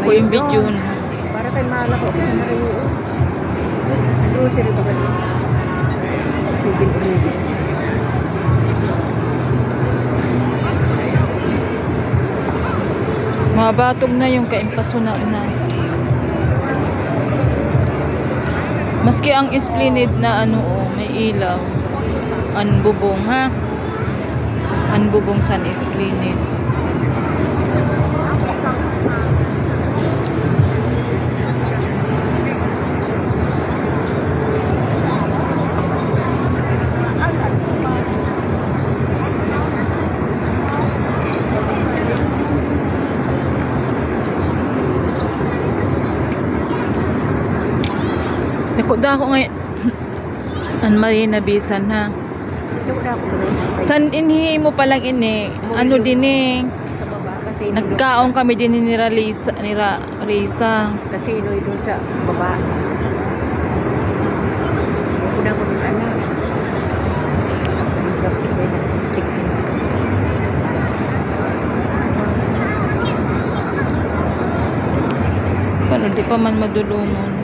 ko yung video na. Para kay Mala ko sa Mario. Grocery ba ba? Chicken ulit. Mabatog na yung kaimpasuna na. Maski ang Esplanade na ano, may ilaw. Anbubong ha. Anbubong San Esplanade. Dako ngayon. An Marina Bisan ha. San inhi mo palang ini? Ano din eh? Sa baba kasi Nagkaon kami din ni Risa, Casino doon sa baba. Una ko ng alas. Chicken. Pero di pa man madulungon.